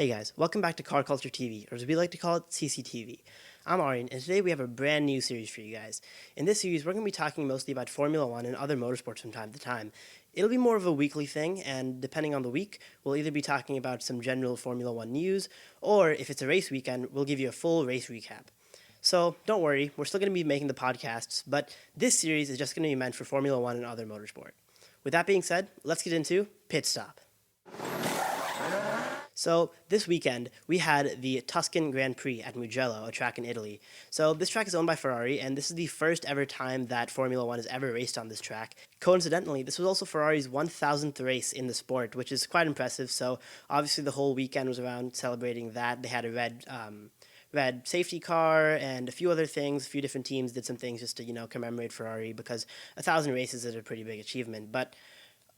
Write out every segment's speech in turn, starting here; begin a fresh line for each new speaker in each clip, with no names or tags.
Hey guys, welcome back to Car Culture TV, or as we like to call it, CCTV. I'm Aryan, and today we have a brand new series for you guys. In this series, we're going to be talking mostly about Formula One and other motorsports from time to time. It'll be more of a weekly thing, and depending on the week, we'll either be talking about some general Formula One news, or if it's a race weekend, we'll give you a full race recap. So don't worry, we're still going to be making the podcasts, but this series is just going to be meant for Formula One and other motorsport. With that being said, let's get into Pit Stop. So this weekend, we had the Tuscan Grand Prix at Mugello, a track in Italy. So this track is owned by Ferrari, and this is the first ever time that Formula One has ever raced on this track. Coincidentally, this was also Ferrari's 1,000th race in the sport, which is quite impressive. So obviously the whole weekend was around celebrating that. They had a red safety car and a few other things. A few different teams did some things just to, commemorate Ferrari because 1,000 races is a pretty big achievement. But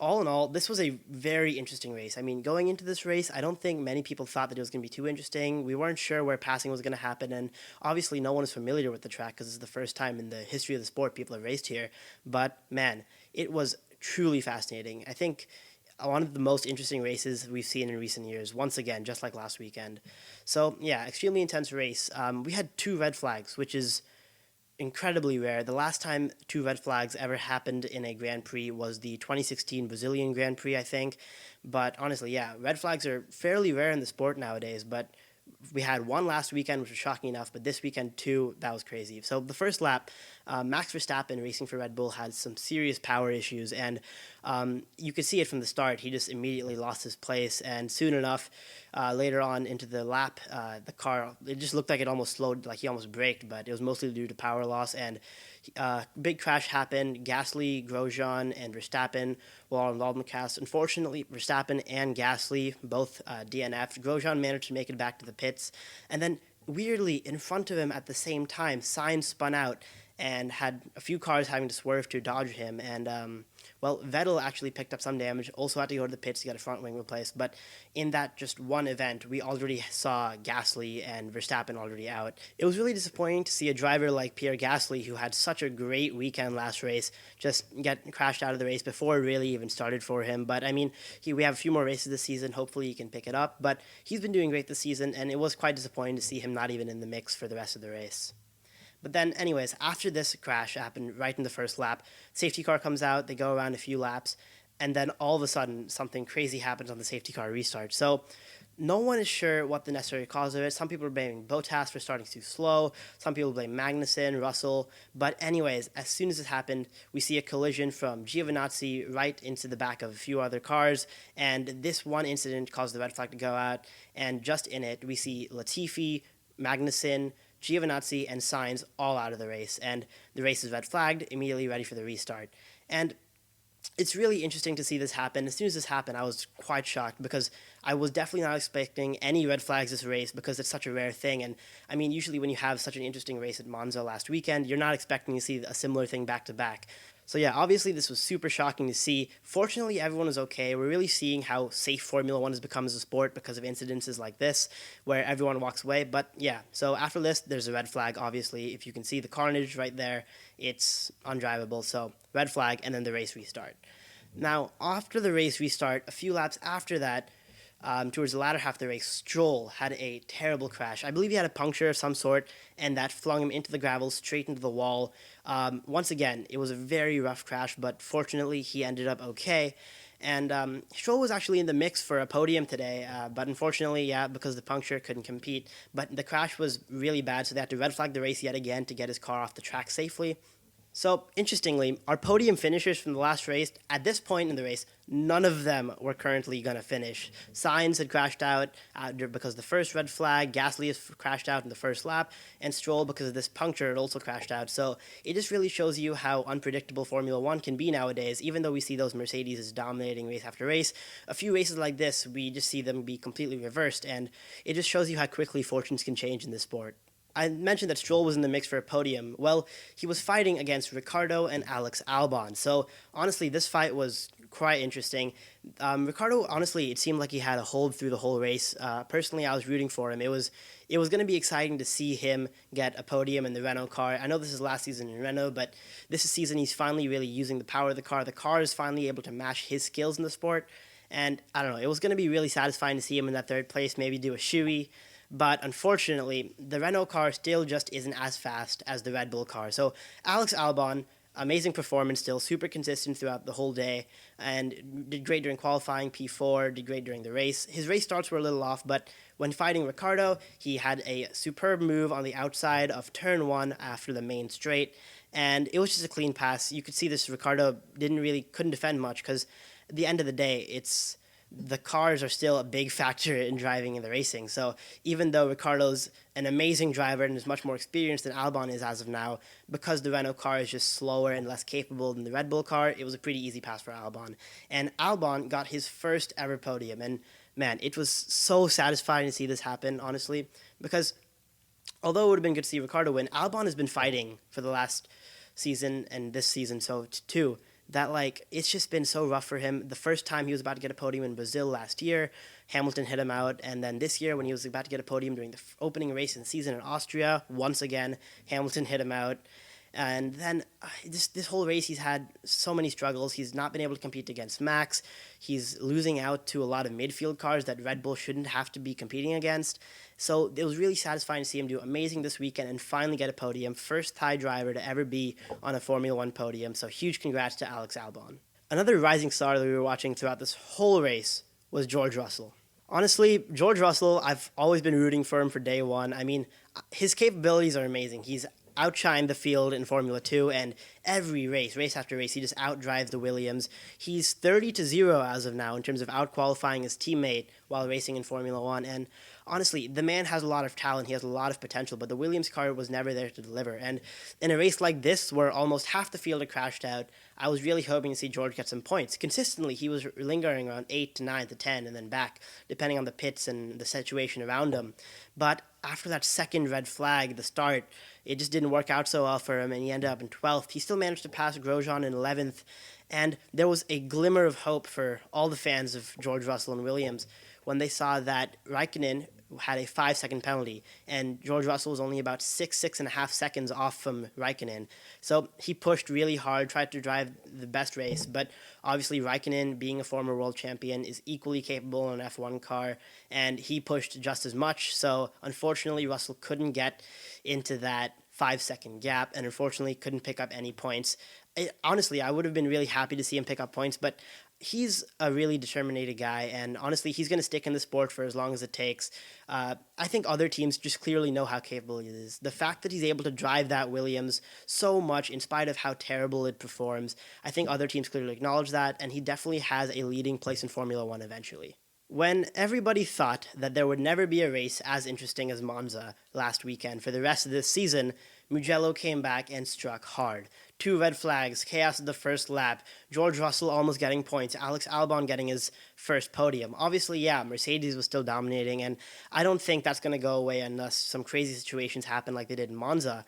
all in all, this was a very interesting race. I mean, going into this race, I don't think many people thought that it was going to be too interesting. We weren't sure where passing was going to happen, and obviously no one is familiar with the track because it's the first time in the history of the sport people have raced here. But man, it was truly fascinating. I think one of the most interesting races we've seen in recent years, once again, just like last weekend. So yeah, extremely intense race. We had two red flags, which is incredibly rare. The last time two red flags ever happened in a Grand Prix was the 2016 Brazilian Grand Prix, I think. But honestly, yeah, red flags are fairly rare in the sport nowadays, but we had one last weekend, which was shocking enough, but this weekend, too, that was crazy. So the first lap, Max Verstappen, racing for Red Bull, had some serious power issues, and you could see it from the start. He just immediately lost his place, and soon enough, later on into the lap, the car, it just looked like it almost slowed, like he almost braked, but it was mostly due to power loss, and big crash happened. Gasly, Grosjean, and Verstappen were all involved in the crash. Unfortunately, Verstappen and Gasly both DNF'd. Grosjean managed to make it back to the pits, and then weirdly, in front of him at the same time, Sainz spun out and had a few cars having to swerve to dodge him. And, Vettel actually picked up some damage, also had to go to the pits to get a front wing replaced. But in that just one event, we already saw Gasly and Verstappen already out. It was really disappointing to see a driver like Pierre Gasly, who had such a great weekend last race, just get crashed out of the race before it really even started for him. But, I mean, we have a few more races this season. Hopefully he can pick it up. But he's been doing great this season, and it was quite disappointing to see him not even in the mix for the rest of the race. But then, anyways, after this crash happened right in the first lap, safety car comes out, they go around a few laps, and then all of a sudden, something crazy happens on the safety car restart. So, no one is sure what the necessary cause of it. Some people are blaming Bottas for starting too slow. Some people blame Magnussen, Russell. But anyways, as soon as it happened, we see a collision from Giovinazzi right into the back of a few other cars. And this one incident caused the red flag to go out. And just in it, we see Latifi, Magnussen, Giovinazzi, and Sainz all out of the race, and the race is red flagged, immediately ready for the restart. And it's really interesting to see this happen. As soon as this happened, I was quite shocked because I was definitely not expecting any red flags this race because it's such a rare thing. And I mean, usually when you have such an interesting race at Monza last weekend, you're not expecting to see a similar thing back to back. So yeah, obviously this was super shocking to see. Fortunately, everyone was okay. We're really seeing how safe Formula One has become as a sport because of incidences like this, where everyone walks away. But yeah, so after this, there's a red flag, obviously. If you can see the carnage right there, it's undrivable. So red flag, and then the race restart. Now, after the race restart, a few laps after that, towards the latter half of the race, Stroll had a terrible crash. I believe he had a puncture of some sort, and that flung him into the gravel, straight into the wall. Once again, it was a very rough crash, but fortunately, he ended up okay. And Stroll was actually in the mix for a podium today, but unfortunately, yeah, because the puncture couldn't compete. But the crash was really bad, so they had to red flag the race yet again to get his car off the track safely. So, interestingly, our podium finishers from the last race, at this point in the race, none of them were currently going to finish. Sainz had crashed out because of the first red flag, Gasly has crashed out in the first lap, and Stroll, because of this puncture, had also crashed out. So, it just really shows you how unpredictable Formula One can be nowadays. Even though we see those Mercedes dominating race after race, a few races like this, we just see them be completely reversed, and it just shows you how quickly fortunes can change in this sport. I mentioned that Stroll was in the mix for a podium. Well, he was fighting against Ricciardo and Alex Albon. So, honestly, this fight was quite interesting. Ricciardo, honestly, it seemed like he had a hold through the whole race. Personally, I was rooting for him. It was going to be exciting to see him get a podium in the Renault car. I know this is last season in Renault, but this season he's finally really using the power of the car. The car is finally able to match his skills in the sport. And I don't know, it was going to be really satisfying to see him in that third place, maybe do a shoey. But unfortunately, the Renault car still just isn't as fast as the Red Bull car. So Alex Albon, amazing performance still, super consistent throughout the whole day, and did great during qualifying, P4, did great during the race. His race starts were a little off, but when fighting Ricciardo, he had a superb move on the outside of turn one after the main straight, and it was just a clean pass. You could see this Ricciardo couldn't defend much, because at the end of the day, it's the cars are still a big factor in driving in the racing. So even though Ricciardo's an amazing driver and is much more experienced than Albon is as of now, because the Renault car is just slower and less capable than the Red Bull car, it was a pretty easy pass for Albon. And Albon got his first ever podium. And man, it was so satisfying to see this happen, honestly, because although it would have been good to see Ricciardo win, Albon has been fighting for the last season and this season, so too, that like it's just been so rough for him. The first time he was about to get a podium in Brazil last year, Hamilton hit him out, and then this year when he was about to get a podium during the opening race in the season in Austria, once again Hamilton hit him out. And then this whole race, he's had so many struggles. He's not been able to compete against Max. He's losing out to a lot of midfield cars that Red Bull shouldn't have to be competing against. So it was really satisfying to see him do amazing this weekend and finally get a podium. First Thai driver to ever be on a Formula One podium. So huge congrats to Alex Albon. Another rising star that we were watching throughout this whole race was George Russell. Honestly, George Russell, I've always been rooting for him for day one. I mean, his capabilities are amazing. He's outshined the field in Formula 2, and every race after race, he just outdrives the Williams. He's 30-0 as of now in terms of outqualifying his teammate while racing in Formula 1, and honestly, the man has a lot of talent, he has a lot of potential, but the Williams car was never there to deliver. And in a race like this, where almost half the field had crashed out, I was really hoping to see George get some points. Consistently, he was lingering around 8 to 9 to 10 and then back, depending on the pits and the situation around him. But after that second red flag, the start, it just didn't work out so well for him, and he ended up in 12th. He still managed to pass Grosjean in 11th, and there was a glimmer of hope for all the fans of George Russell and Williams when they saw that Raikkonen had a 5-second penalty, and George Russell was only about 6.5 seconds off from Raikkonen. So he pushed really hard, tried to drive the best race, but obviously Raikkonen, being a former world champion, is equally capable in an F1 car, and he pushed just as much. So unfortunately, Russell couldn't get into that 5-second gap, and unfortunately couldn't pick up any points. Honestly, I would have been really happy to see him pick up points, but he's a really determined guy, and honestly, he's going to stick in the sport for as long as it takes. I think other teams just clearly know how capable he is. The fact that he's able to drive that Williams so much in spite of how terrible it performs, I think other teams clearly acknowledge that, and he definitely has a leading place in Formula One eventually. When everybody thought that there would never be a race as interesting as Monza last weekend for the rest of this season, Mugello came back and struck hard. 2 red flags, chaos at the first lap, George Russell almost getting points, Alex Albon getting his first podium. Obviously, yeah, Mercedes was still dominating, and I don't think that's going to go away unless some crazy situations happen like they did in Monza.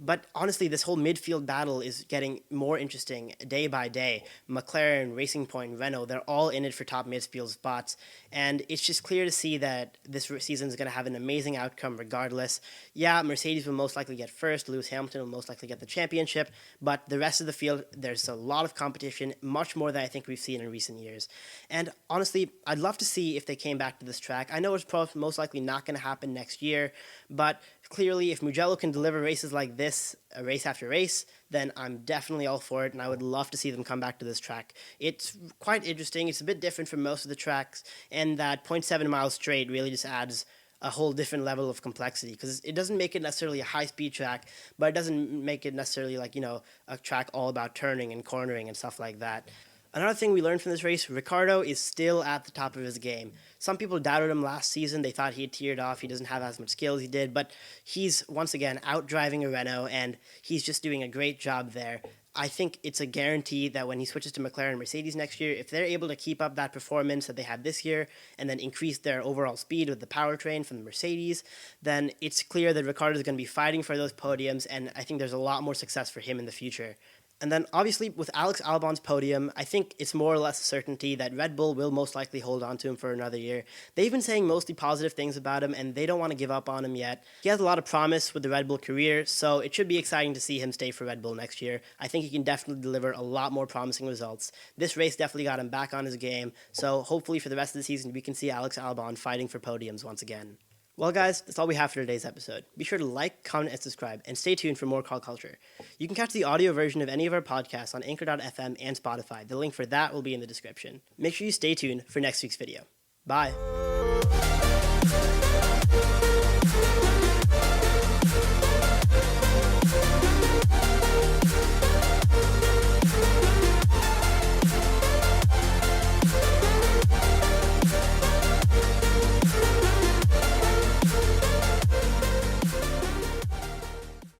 But honestly, this whole midfield battle is getting more interesting day by day. McLaren, Racing Point, Renault, they're all in it for top midfield spots, and it's just clear to see that this season is going to have an amazing outcome regardless. Yeah, Mercedes will most likely get first, Lewis Hamilton will most likely get the championship, but the rest of the field, there's a lot of competition, much more than I think we've seen in recent years. And honestly, I'd love to see if they came back to this track. I know it's most likely not going to happen next year, but clearly if Mugello can deliver races like this, race after race, then I'm definitely all for it, and I would love to see them come back to this track. It's quite interesting. It's a bit different from most of the tracks, and that 0.7 miles straight really just adds a whole different level of complexity, because it doesn't make it necessarily a high-speed track, but it doesn't make it necessarily like, a track all about turning and cornering and stuff like that. Another thing we learned from this race, Ricciardo is still at the top of his game. Some people doubted him last season. They thought he had teared off. He doesn't have as much skill as he did, but he's, once again, out-driving a Renault, and he's just doing a great job there. I think it's a guarantee that when he switches to McLaren and Mercedes next year, if they're able to keep up that performance that they had this year and then increase their overall speed with the powertrain from the Mercedes, then it's clear that Ricciardo is going to be fighting for those podiums, and I think there's a lot more success for him in the future. And then obviously with Alex Albon's podium, I think it's more or less a certainty that Red Bull will most likely hold on to him for another year. They've been saying mostly positive things about him, and they don't want to give up on him yet. He has a lot of promise with the Red Bull career, so it should be exciting to see him stay for Red Bull next year. I think he can definitely deliver a lot more promising results. This race definitely got him back on his game, so hopefully for the rest of the season we can see Alex Albon fighting for podiums once again. Well, guys, that's all we have for today's episode. Be sure to like, comment, and subscribe, and stay tuned for more car culture. You can catch the audio version of any of our podcasts on Anchor.fm and Spotify. The link for that will be in the description. Make sure you stay tuned for next week's video. Bye!